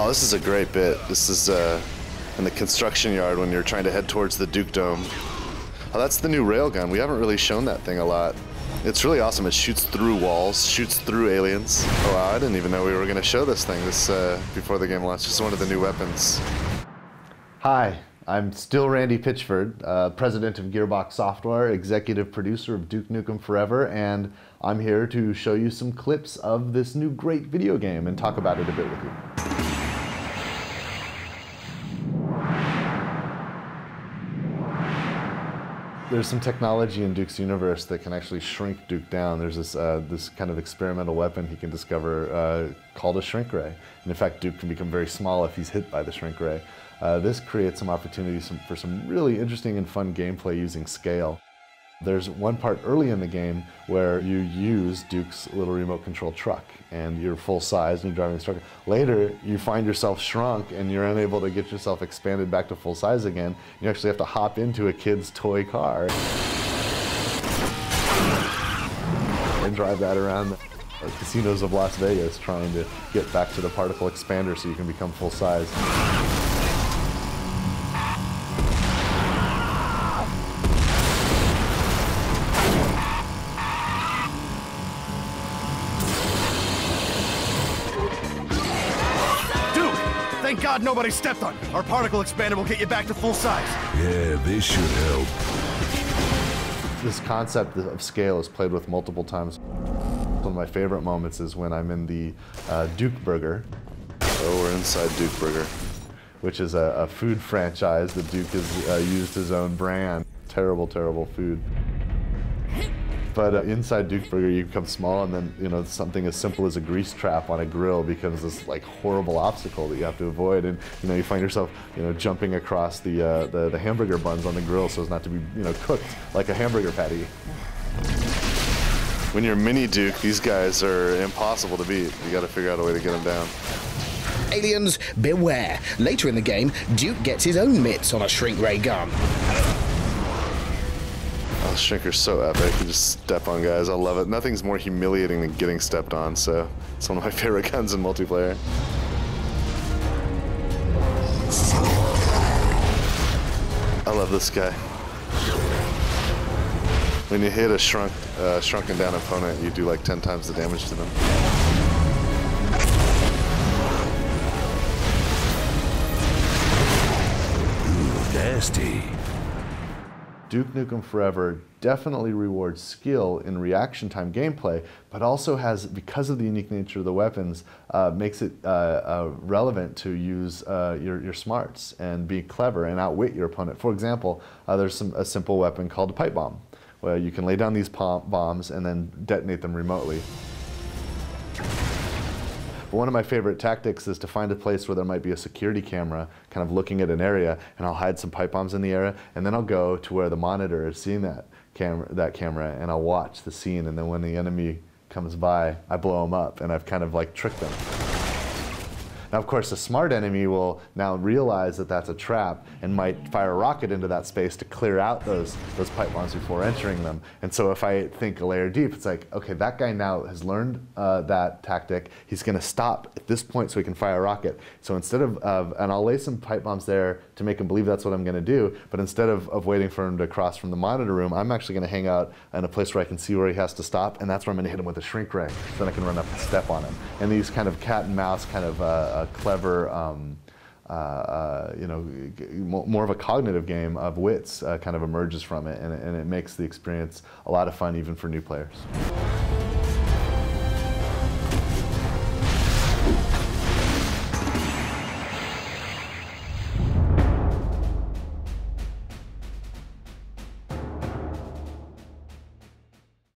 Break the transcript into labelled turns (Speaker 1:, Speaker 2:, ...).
Speaker 1: Oh, this is a great bit. This is in the construction yard when you're trying to head towards the Duke Dome. Oh, that's the new railgun. We haven't really shown that thing a lot. It's really awesome. It shoots through walls, shoots through aliens. Oh wow, I didn't even know we were going to show this thing before the game launched. This is one of the new weapons.
Speaker 2: Hi, I'm still Randy Pitchford, president of Gearbox Software, executive producer of Duke Nukem Forever, and I'm here to show you some clips of this new great video game and talk about it a bit with you. There's some technology in Duke's universe that can actually shrink Duke down. There's this kind of experimental weapon he can discover called a shrink ray. And in fact, Duke can become very small if he's hit by the shrink ray. This creates some opportunities for some really interesting and fun gameplay using scale. There's one part early in the game where you use Duke's little remote control truck and you're full size and you're driving this truck. Later, you find yourself shrunk and you're unable to get yourself expanded back to full size again. You actually have to hop into a kid's toy car and drive that around the casinos of Las Vegas trying to get back to the particle expander so you can become full size.
Speaker 3: Thank God nobody stepped on you. Our particle expander will get you back to full size.
Speaker 4: Yeah, this should help.
Speaker 2: This concept of scale is played with multiple times. One of my favorite moments is when I'm in the Duke Burger.
Speaker 1: Oh, we're inside Duke Burger.
Speaker 2: Which is a food franchise that Duke has used his own brand. Terrible, terrible food. But inside Duke Burger, you become small, and then something as simple as a grease trap on a grill becomes this like horrible obstacle that you have to avoid, and you find yourself jumping across the hamburger buns on the grill so as not to be cooked like a hamburger patty.
Speaker 1: When you're mini Duke, these guys are impossible to beat. You got to figure out a way to get them down.
Speaker 5: Aliens, beware! Later in the game, Duke gets his own mitts on a shrink ray gun.
Speaker 1: Oh, the Shrinker's so epic. You just step on guys. I love it. Nothing's more humiliating than getting stepped on, so it's one of my favorite guns in multiplayer. I love this guy. When you hit a shrunken down opponent, you do like 10 times the damage to them.
Speaker 4: Ooh, nasty.
Speaker 2: Duke Nukem Forever definitely rewards skill in reaction time gameplay, but also has, because of the unique nature of the weapons, makes it relevant to use your smarts and be clever and outwit your opponent. For example, there's a simple weapon called a pipe bomb, where you can lay down these bombs and then detonate them remotely. One of my favorite tactics is to find a place where there might be a security camera kind of looking at an area, and I'll hide some pipe bombs in the area, and then I'll go to where the monitor is seeing that camera, and I'll watch the scene, and then when the enemy comes by, I blow them up, and I've kind of like tricked them. Now, of course, a smart enemy will now realize that that's a trap and might fire a rocket into that space to clear out those pipe bombs before entering them. And so if I think a layer deep, it's like, okay, that guy now has learned that tactic. He's going to stop at this point so he can fire a rocket. So instead and I'll lay some pipe bombs there to make him believe that's what I'm going to do, but instead of waiting for him to cross from the monitor room, I'm actually going to hang out in a place where I can see where he has to stop, and that's where I'm going to hit him with a shrink ray. So then I can run up and step on him. And these kind of cat and mouse kind of clever, more of a cognitive game of wits kind of emerges from it, and it makes the experience a lot of fun even for new players.